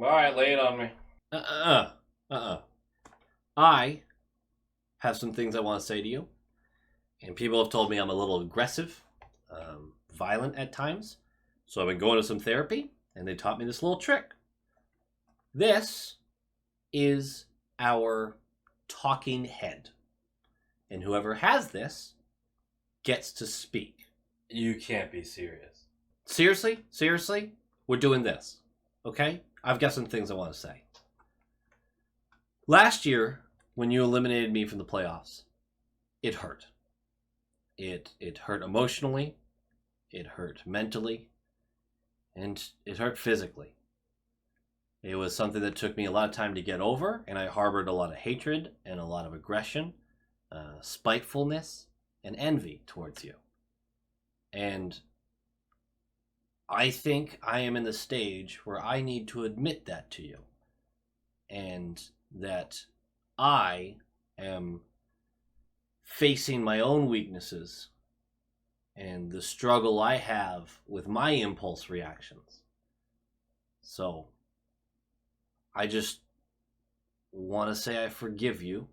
All right, lay it on me. I have some things I want to say to you, and people have told me I'm a little aggressive, violent at times. So I've been going to some therapy, and they taught me this little trick. This is our talking head, and whoever has this gets to speak. You can't be serious. Seriously, we're doing this, okay? I've got some things I want to say. Last year, when you eliminated me from the playoffs, it hurt. It hurt emotionally, it hurt mentally, and it hurt physically. It was something that took me a lot of time to get over, and I harbored a lot of hatred and a lot of aggression, spitefulness, and envy towards you. And I think I am in the stage where I need to admit that to you. And that I am facing my own weaknesses and the struggle I have with my impulse reactions. So, I just want to say I forgive you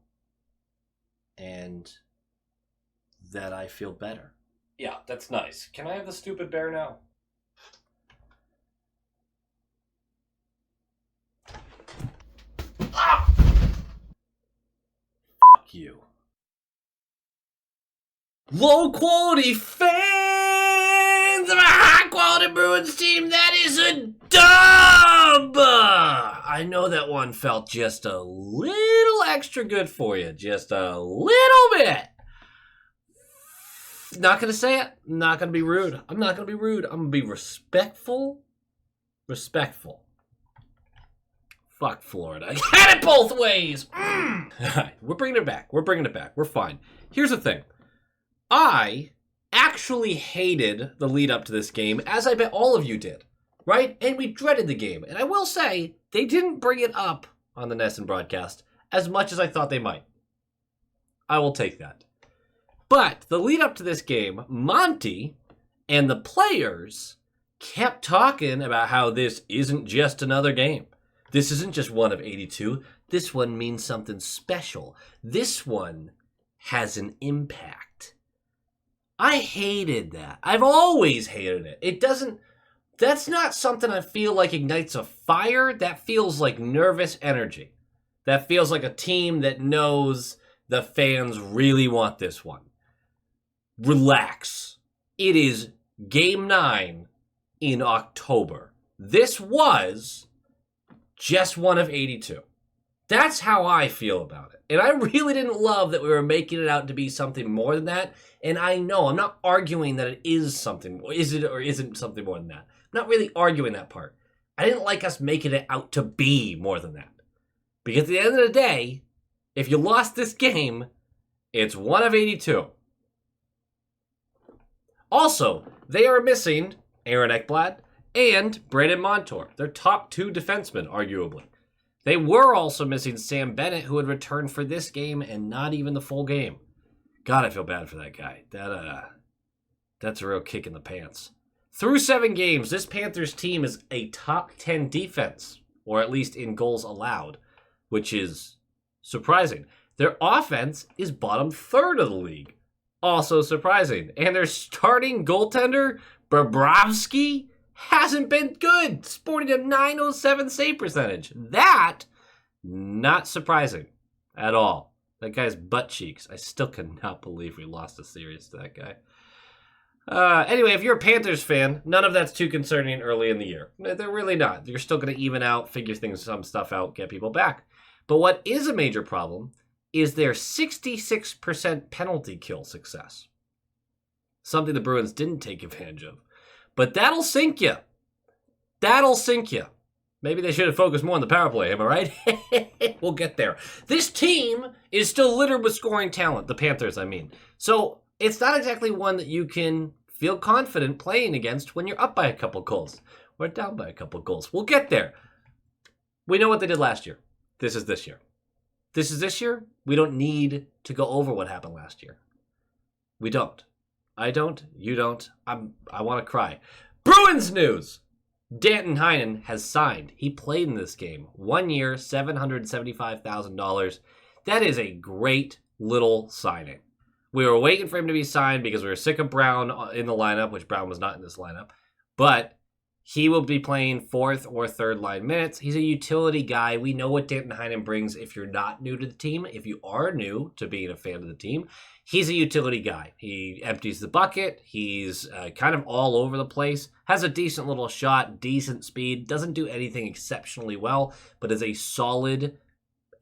and that I feel better. Yeah, that's nice. Can I have the stupid bear now? Fuck you. Low quality fans of a high quality Bruins team, that is a dub! I know that one felt just a little extra good for you. Just a little bit. Not gonna say it. Not gonna be rude. I'm not gonna be rude. I'm gonna be respectful. Respectful. Fuck Florida. I had it both ways. We're bringing it back. We're fine. Here's the thing. I actually hated the lead up to this game, as I bet all of you did, right? And we dreaded the game. And I will say, they didn't bring it up on the Nesson broadcast as much as I thought they might. I will take that. But the lead up to this game, Monty and the players kept talking about how this isn't just another game. This isn't just one of 82. This one means something special. This one has an impact. I hated that. I've always hated it. That's not something I feel like ignites a fire. That feels like nervous energy. That feels like a team that knows the fans really want this one. Relax. It is Game 9 in October. This was just one of 82. That's how I feel about it. And I really didn't love that we were making it out to be something more than that. And I know, I'm not arguing that it is something, is it or isn't something more than that. I'm not really arguing that part. I didn't like us making it out to be more than that. Because at the end of the day, if you lost this game, it's one of 82. Also, they are missing Aaron Ekblad and Brandon Montour, their top two defensemen, arguably. They were also missing Sam Bennett, who had returned for this game and not even the full game. God, I feel bad for that guy. That's a real kick in the pants. Through 7 games, this Panthers team is a top 10 defense, or at least in goals allowed, which is surprising. Their offense is bottom third of the league. Also surprising. And their starting goaltender, Bobrovsky, hasn't been good, sporting a .907 save percentage. That, not surprising at all. That guy's butt cheeks. I still cannot believe we lost a series to that guy. Anyway, if you're a Panthers fan, none of that's too concerning early in the year. They're really not. You're still going to even out, figure some stuff out, get people back. But what is a major problem is their 66% penalty kill success. Something the Bruins didn't take advantage of. But that'll sink you. That'll sink you. Maybe they should have focused more on the power play, am I right? We'll get there. This team is still littered with scoring talent, the Panthers, I mean. So it's not exactly one that you can feel confident playing against when you're up by a couple goals or down by a couple goals. We'll get there. We know what they did last year. This is this year. This is this year. We don't need to go over what happened last year. We don't. I don't. You don't. I want to cry. Bruins news. Danton Heinen has signed. He played in this game. 1 year, $775,000. That is a great little signing. We were waiting for him to be signed because we were sick of Brown in the lineup, which Brown was not in this lineup. But he will be playing fourth or third line minutes. He's a utility guy. We know what Danton Heinen brings if you're not new to the team. If you are new to being a fan of the team, he's a utility guy. He empties the bucket. He's kind of all over the place. Has a decent little shot, decent speed. Doesn't do anything exceptionally well, but is a solid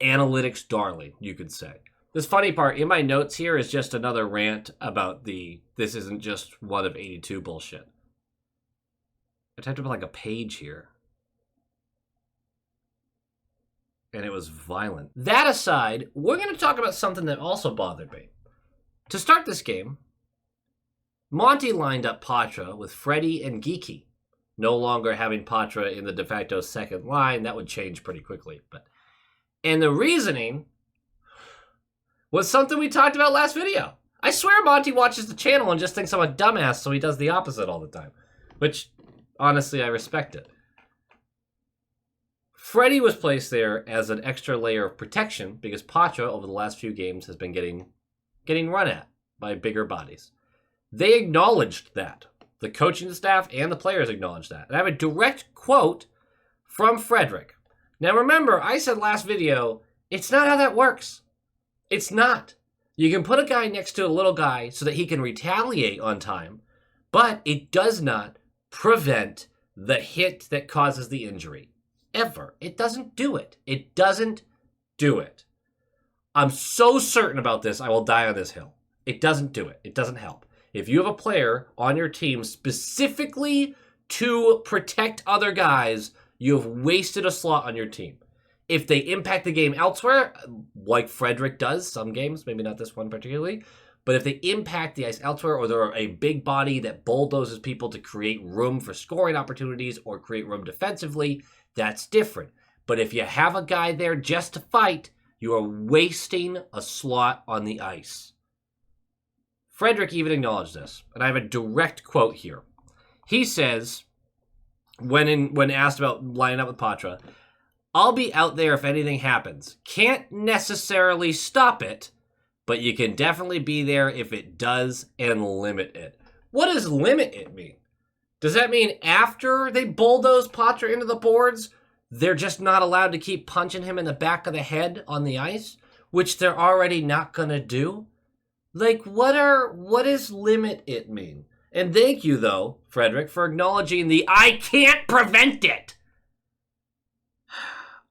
analytics darling, you could say. This funny part in my notes here is just another rant about this isn't just one of 82 bullshit. I typed up like a page here. And it was violent. That aside, we're going to talk about something that also bothered me. To start this game, Monty lined up Patra with Freddie and Geeky. No longer having Patra in the de facto second line, that would change pretty quickly. And the reasoning was something we talked about last video. I swear Monty watches the channel and just thinks I'm a dumbass, so he does the opposite all the time. Which, honestly, I respect it. Freddie was placed there as an extra layer of protection because Patra, over the last few games, has been getting run at by bigger bodies. They acknowledged that. The coaching staff and the players acknowledged that. And I have a direct quote from Frederick. Now remember, I said last video, it's not how that works. It's not. You can put a guy next to a little guy so that he can retaliate on time, but it does not prevent the hit that causes the injury. Ever. It doesn't do it. It doesn't do it. I'm so certain about this, I will die on this hill. It doesn't do it. It doesn't help. If you have a player on your team specifically to protect other guys, you have wasted a slot on your team. If they impact the game elsewhere, like Frederick does some games, maybe not this one particularly, but if they impact the ice elsewhere or they're a big body that bulldozes people to create room for scoring opportunities or create room defensively, that's different. But if you have a guy there just to fight, you are wasting a slot on the ice. Frederick even acknowledged this, and I have a direct quote here. He says, when asked about lining up with Patra, I'll be out there if anything happens. Can't necessarily stop it, but you can definitely be there if it does and limit it. What does limit it mean? Does that mean after they bulldoze Patra into the boards, they're just not allowed to keep punching him in the back of the head on the ice, which they're already not going to do? Like, what does limit it mean? And thank you, though, Frederick, for acknowledging the I can't prevent it.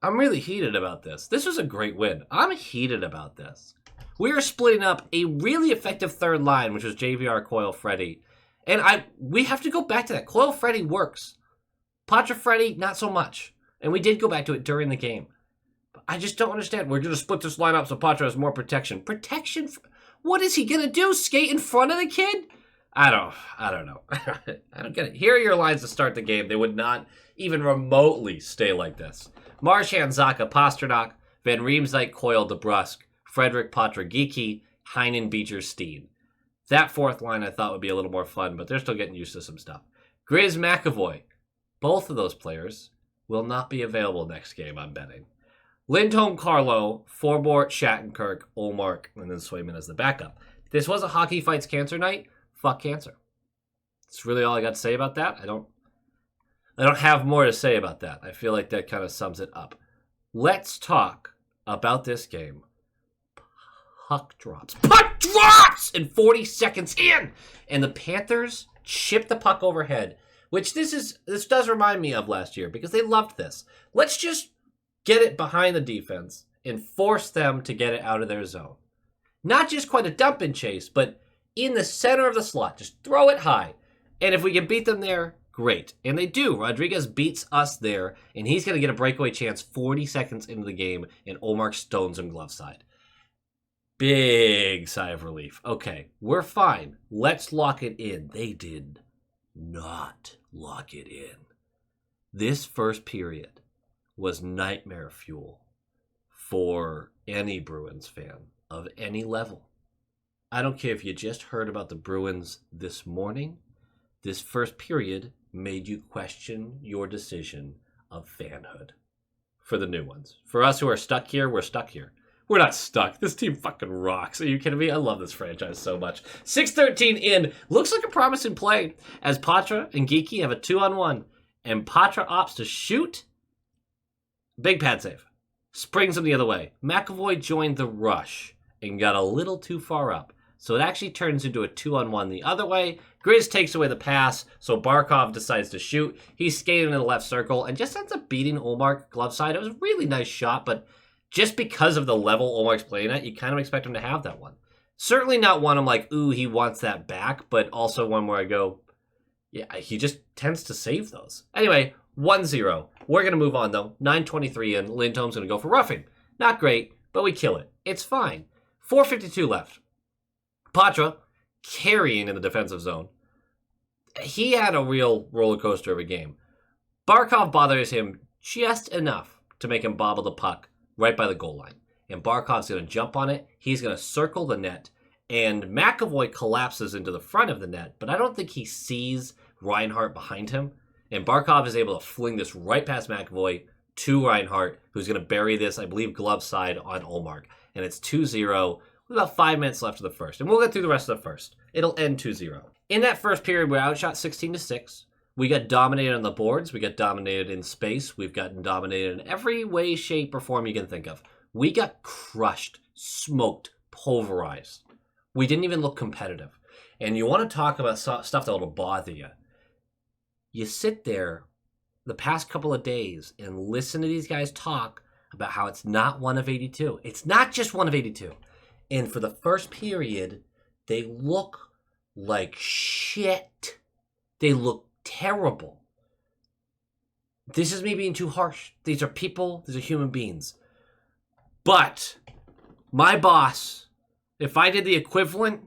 I'm really heated about this. This was a great win. I'm heated about this. We are splitting up a really effective third line, which was JVR, Coyle, Freddie. And we have to go back to that. Coyle, Freddie works. Patra, Freddie, not so much. And we did go back to it during the game. But I just don't understand. We're going to split this lineup so Patra has more protection. Protection? What is he going to do? Skate in front of the kid? I don't know. I don't get it. Here are your lines to start the game. They would not even remotely stay like this. Marchand, Zacha, Pasternak, Van Riemsdyk, Coyle, DeBrusk, Frederick, Patra, Geeky, Heinen, Beecher, Steen. That fourth line I thought would be a little more fun, but they're still getting used to some stuff. Grizz, McAvoy. Both of those players will not be available next game, I'm betting. Lindholm, Carlo, Forbort, Shattenkirk, Olmark, and then Swayman as the backup. If this was a Hockey Fights Cancer night, fuck cancer. That's really all I got to say about that. I don't have more to say about that. I feel like that kind of sums it up. Let's talk about this game. Puck drops. Puck drops! And 40 seconds in! And the Panthers chip the puck overhead, which this does remind me of last year because they loved this. Let's just get it behind the defense and force them to get it out of their zone. Not just quite a dump and chase, but in the center of the slot. Just throw it high. And if we can beat them there, great. And they do. Rodriguez beats us there, and he's going to get a breakaway chance 40 seconds into the game, and Olmark stones him glove side. Big sigh of relief. Okay, we're fine. Let's lock it in. They did not lock it in. This first period was nightmare fuel for any Bruins fan of any level. I don't care if you just heard about the Bruins this morning. This first period made you question your decision of fanhood? For the new ones. For us who are stuck here, we're stuck here. We're not stuck. This team fucking rocks. Are you kidding me? I love this franchise so much. 6-13 in. Looks like a promising play as Patra and Geeky have a 2-on-1. And Patra opts to shoot. Big pad save. Springs him the other way. McAvoy joined the rush and got a little too far up. So it actually turns into a 2-on-1 the other way. Grizz takes away the pass, so Barkov decides to shoot. He's skating in the left circle and just ends up beating Ullmark glove side. It was a really nice shot, but just because of the level Ullmark's playing at, you kind of expect him to have that one. Certainly not one I'm like, ooh, he wants that back, but also one where I go, yeah, he just tends to save those. Anyway, 1-0. We're going to move on, though. 9:23 in. Lindholm's going to go for roughing. Not great, but we kill it. It's fine. 4:52 left. Patra carrying in the defensive zone. He had a real roller coaster of a game. Barkov bothers him just enough to make him bobble the puck right by the goal line. And Barkov's going to jump on it. He's going to circle the net. And McAvoy collapses into the front of the net, but I don't think he sees Reinhart behind him. And Barkov is able to fling this right past McAvoy to Reinhart, who's going to bury this, I believe, glove side on Ullmark. And it's 2-0 with about 5 minutes left of the first. And we'll get through the rest of the first. It'll end 2-0. In that first period, we're outshot 16-6. We got dominated on the boards. We got dominated in space. We've gotten dominated in every way, shape, or form you can think of. We got crushed, smoked, pulverized. We didn't even look competitive. And you want to talk about stuff that will bother you. You sit there the past couple of days and listen to these guys talk about how it's not 1 of 82. It's not just 1 of 82. And for the first period, they look like shit. They look terrible. This is me being too harsh. These are people. These are human beings. But my boss, if I did the equivalent,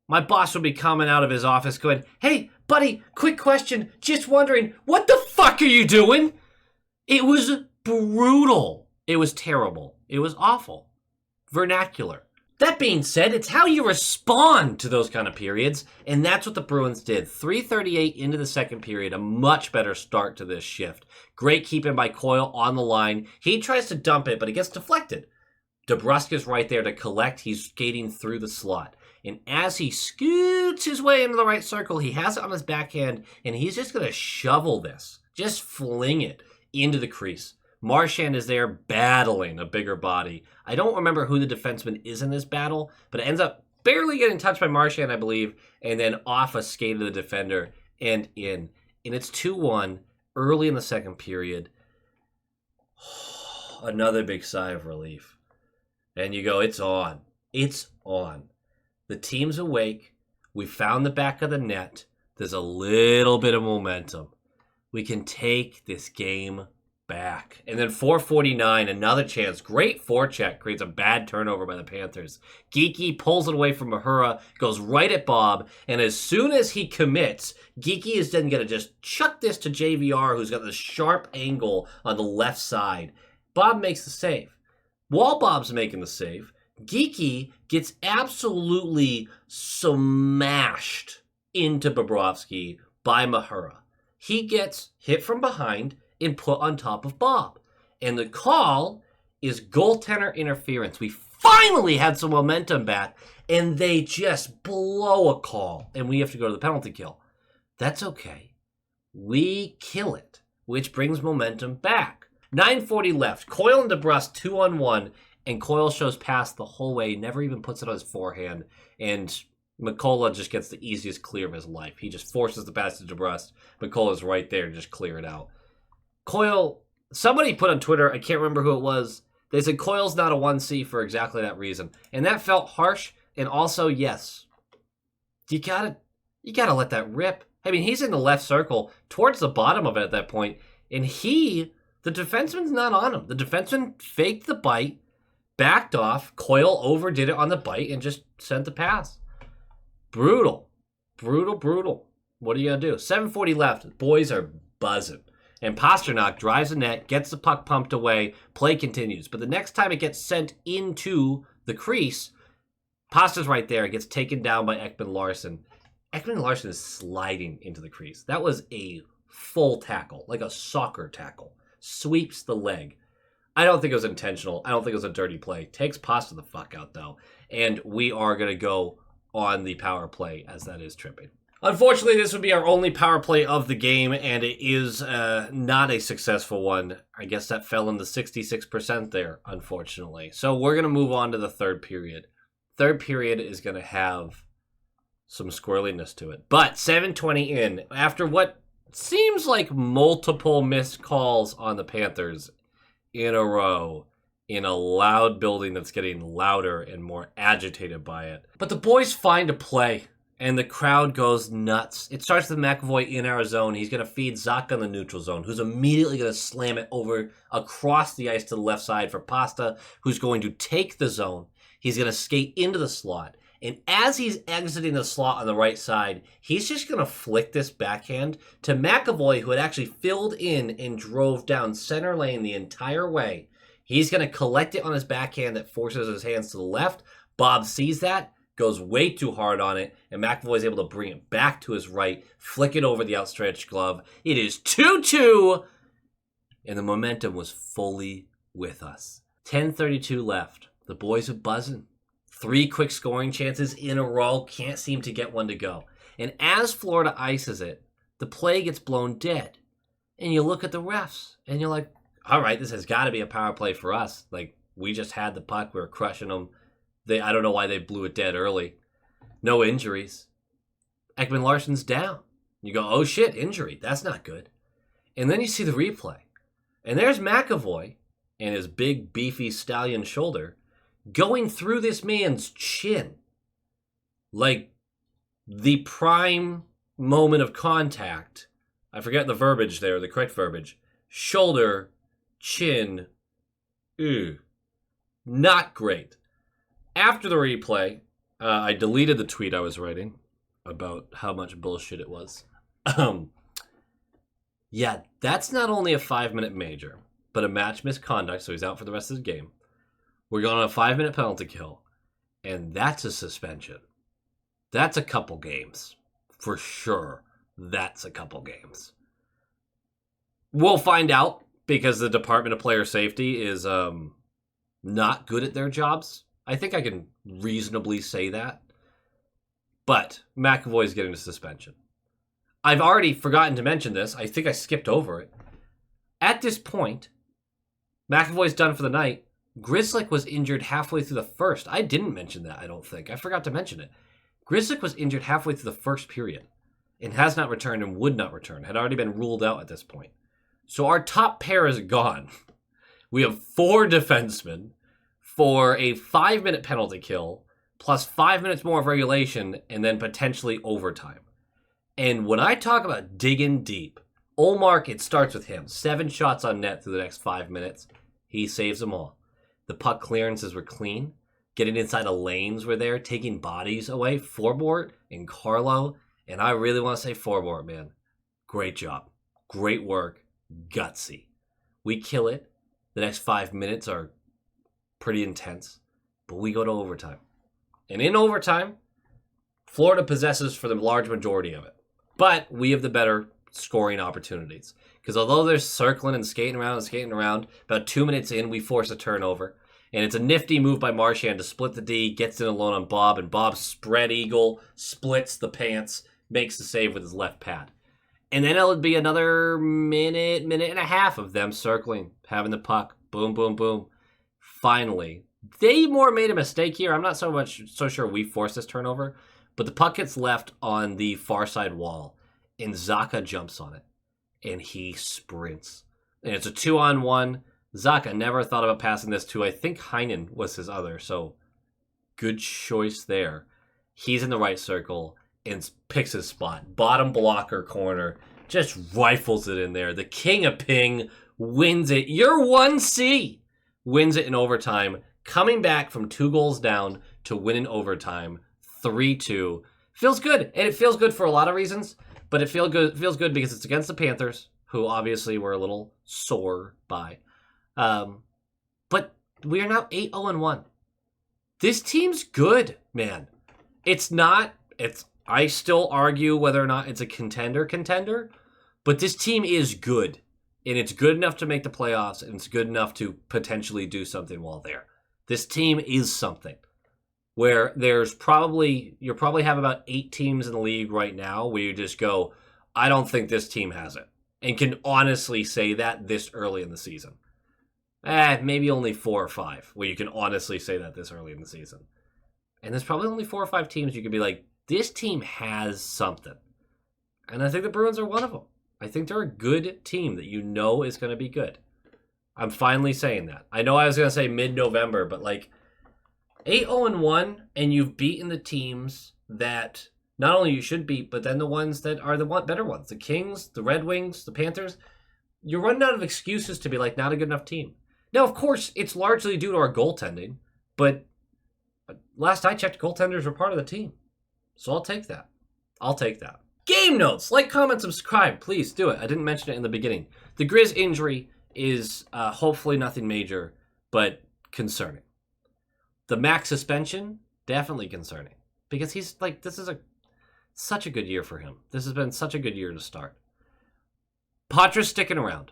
my boss would be coming out of his office going, hey, buddy, quick question. Just wondering, what the fuck are you doing? It was brutal. It was terrible. It was awful. Vernacular. That being said, it's how you respond to those kind of periods, and that's what the Bruins did. 3:38 into the second period, a much better start to this shift. Great keeping by Coyle on the line. He tries to dump it, but it gets deflected. DeBrusk right there to collect. He's skating through the slot. And as he scoots his way into the right circle, he has it on his backhand, and he's just going to shovel this. Just fling it into the crease. Marchand is there battling a bigger body. I don't remember who the defenseman is in this battle, but it ends up barely getting touched by Marchand, I believe, and then off a skate of the defender and in. And it's 2-1 early in the second period. Another big sigh of relief. And you go, it's on. It's on. The team's awake. We found the back of the net. There's a little bit of momentum. We can take this game back. And then 4:49, another chance. Great forecheck. Creates a bad turnover by the Panthers. Geeky pulls it away from Mahura, goes right at Bob, and as soon as he commits, Geeky is then going to just chuck this to JVR, who's got the sharp angle on the left side. Bob makes the save. While Bob's making the save, Geeky gets absolutely smashed into Bobrovsky by Mahura. He gets hit from behind and put on top of Bob. And the call is goaltender interference. We finally had some momentum back, and they just blow a call, and we have to go to the penalty kill. That's okay. We kill it, which brings momentum back. 9:40 left. Coyle and DeBrusk 2-on-1, and Coyle shows pass the whole way, never even puts it on his forehand, and McCullough just gets the easiest clear of his life. He just forces the pass to DeBrusk. McCullough's right there to just clear it out. Coyle, somebody put on Twitter, I can't remember who it was, they said Coyle's not a 1C for exactly that reason. And that felt harsh, and also, yes, you gotta let that rip. I mean, he's in the left circle, towards the bottom of it at that point, and the defenseman's not on him. The defenseman faked the bite, backed off, Coyle overdid it on the bite, and just sent the pass. Brutal. Brutal, brutal. What are you going to do? 7:40 left. Boys are buzzing. And Pasternak drives the net, gets the puck pumped away, play continues. But the next time it gets sent into the crease, Pasta's right there. It gets taken down by Ekman Larson. Ekman Larson is sliding into the crease. That was a full tackle, like a soccer tackle. Sweeps the leg. I don't think it was intentional. I don't think it was a dirty play. Takes Pasta the fuck out, though. And we are going to go on the power play as that is tripping. Unfortunately, this would be our only power play of the game, and it is not a successful one. I guess that fell in the 66% there, unfortunately. So we're going to move on to the third period. Third period is going to have some squirreliness to it. But 7:20 in, after what seems like multiple missed calls on the Panthers in a row, in a loud building that's getting louder and more agitated by it. But the boys find a play, and the crowd goes nuts. It starts with McAvoy in our zone. He's going to feed Zacha in the neutral zone, who's immediately going to slam it over across the ice to the left side for Pasta, who's going to take the zone. He's going to skate into the slot. And as he's exiting the slot on the right side, he's just going to flick this backhand to McAvoy, who had actually filled in and drove down center lane the entire way. He's going to collect it on his backhand that forces his hands to the left. Bob sees that, goes way too hard on it, and McAvoy is able to bring it back to his right, flick it over the outstretched glove. It is 2-2, and the momentum was fully with us. 10:32 left. The boys are buzzing. 3 quick scoring chances in a row, can't seem to get one to go. And as Florida ices it, the play gets blown dead. And you look at the refs, and you're like, all right, this has got to be a power play for us. Like, we just had the puck, we were crushing them. I don't know why they blew it dead early. No injuries. Ekman Larsson's down. You go, oh shit, injury. That's not good. And then you see the replay. And there's McAvoy and his big, beefy stallion shoulder going through this man's chin. Like the prime moment of contact. I forget the verbiage there, the correct verbiage. Shoulder, chin, not great. After the replay, I deleted the tweet I was writing about how much bullshit it was. Yeah, that's not only a 5-minute major, but a match misconduct, so he's out for the rest of the game. We're going on a 5-minute penalty kill, and that's a suspension. That's a couple games. For sure, that's a couple games. We'll find out, because the Department of Player Safety is not good at their jobs. I think I can reasonably say that. But McAvoy's getting a suspension. I've already forgotten to mention this. I think I skipped over it. At this point, McAvoy's done for the night. Grzelcyk was injured halfway through the first. I didn't mention that, I don't think. I forgot to mention it. Grzelcyk was injured halfway through the first period and has not returned and would not return. Had already been ruled out at this point. So our top pair is gone. We have 4 defensemen for a 5-minute penalty kill plus 5 minutes more of regulation and then potentially overtime. And when I talk about digging deep, Ullmark, it starts with him. 7 shots on net through the next 5 minutes. He saves them all. The puck clearances were clean. Getting inside of lanes were there, taking bodies away. Forbort and Carlo. And I really want to say Forbort, man. Great job. Great work. Gutsy. We kill it. The next 5 minutes are pretty intense. But we go to overtime. And in overtime, Florida possesses for the large majority of it. But we have the better scoring opportunities. Because although they're circling and skating around, about 2 minutes in, we force a turnover. And it's a nifty move by Marchand to split the D, gets in alone on Bob, and Bob spread eagle, splits the pants, makes the save with his left pad. And then it'll be another minute and a half of them circling, having the puck. Boom, boom, boom. Finally, they more made a mistake here. I'm not so sure we forced this turnover, but the puck gets left on the far side wall, and Zacha jumps on it, and he sprints. And it's a 2-on-1. Zacha never thought about passing this to, I think Heinen was his other, so good choice there. He's in the right circle and picks his spot. Bottom blocker corner, just rifles it in there. The king of ping wins it. Your 1C wins it in overtime, coming back from 2 goals down to win in overtime, 3-2. Feels good, and it feels good for a lot of reasons, but it feels good because it's against the Panthers, who obviously we're a little sore by. But we are now 8-0-1. This team's good, man. I still argue whether or not it's a contender, But this team is good. And it's good enough to make the playoffs, and it's good enough to potentially do something while there. This team is something. Where you probably have about 8 teams in the league right now where you just go, I don't think this team has it. And can honestly say that this early in the season. Maybe only 4 or 5 where you can honestly say that this early in the season. And there's probably only 4 or 5 teams you could be like, this team has something. And I think the Bruins are one of them. I think they're a good team that you know is going to be good. I'm finally saying that. I know I was going to say mid-November, but like 8-0-1, and you've beaten the teams that not only you should beat, but then the ones that are the better ones. The Kings, the Red Wings, the Panthers. You're running out of excuses to be like, not a good enough team. Now, of course, it's largely due to our goaltending, but last I checked, goaltenders were part of the team. So I'll take that. Game notes. Like, comment, subscribe. Please do it. I didn't mention it in the beginning. The Grizz injury is hopefully nothing major, but concerning. The Max suspension, definitely concerning. Because he's like, this is such a good year for him. This has been such a good year to start. Patra's sticking around.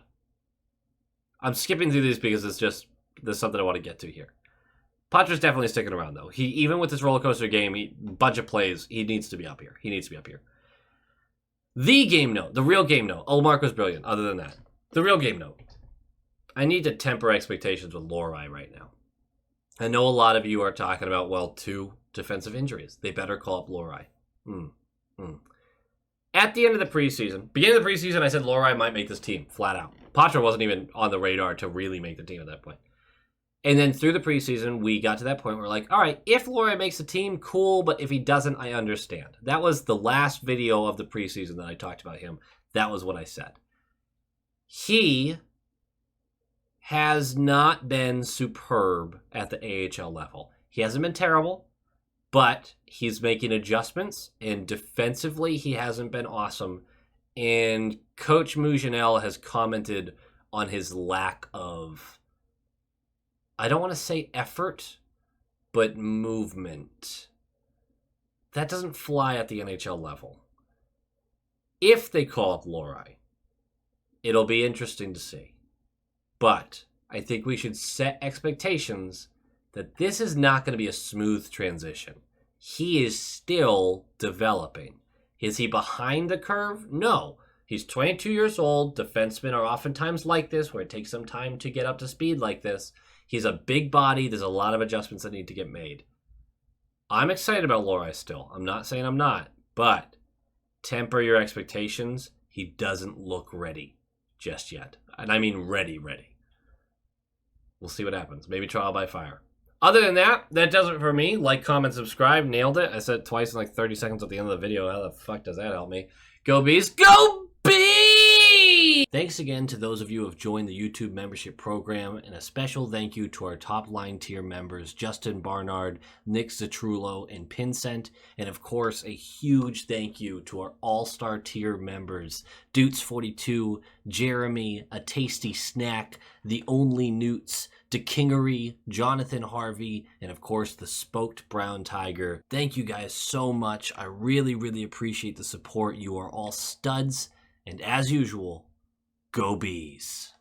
I'm skipping through these because there's something I want to get to here. Patra's definitely sticking around, though. Even with this roller coaster game, bunch of plays, he needs to be up here. The game note, the real game note. Ullmark was brilliant, other than that. The real game note. I need to temper expectations with Lohrei right now. I know a lot of you are talking about, 2 defensive injuries. They better call up Lohrei. At the end of the preseason, beginning of the preseason, I said Lohrei might make this team, flat out. Patra wasn't even on the radar to really make the team at that point. And then through the preseason, we got to that point where we're like, all right, if Lohrei makes the team, cool, but if he doesn't, I understand. That was the last video of the preseason that I talked about him. That was what I said. He has not been superb at the AHL level. He hasn't been terrible, but he's making adjustments, and defensively, he hasn't been awesome. And Coach Mujanel has commented on his lack of, I don't want to say effort, but movement. That doesn't fly at the NHL level. If they call up Lohrei, it'll be interesting to see. But I think we should set expectations that this is not going to be a smooth transition. He is still developing. Is he behind the curve? No. He's 22 years old. Defensemen are oftentimes like this, where it takes some time to get up to speed like this. He's a big body. There's a lot of adjustments that need to get made. I'm excited about Lohrei still. I'm not saying I'm not, but temper your expectations. He doesn't look ready just yet. And I mean ready. We'll see what happens. Maybe trial by fire. Other than that, that does it for me. Like, comment, subscribe. Nailed it. I said it twice in like 30 seconds at the end of the video. How the fuck does that help me? Go Bees. Go Bees! Thanks again to those of you who have joined the YouTube membership program, and a special thank you to our top line tier members, Justin Barnard, Nick Zatrullo, and Pincent. And of course, a huge thank you to our all-star tier members, Doots42, Jeremy, A Tasty Snack, The Only Newts, DeKingery, Jonathan Harvey, and of course the Spoked Brown Tiger. Thank you guys so much. I really appreciate the support. You are all studs. And as usual, go Bees.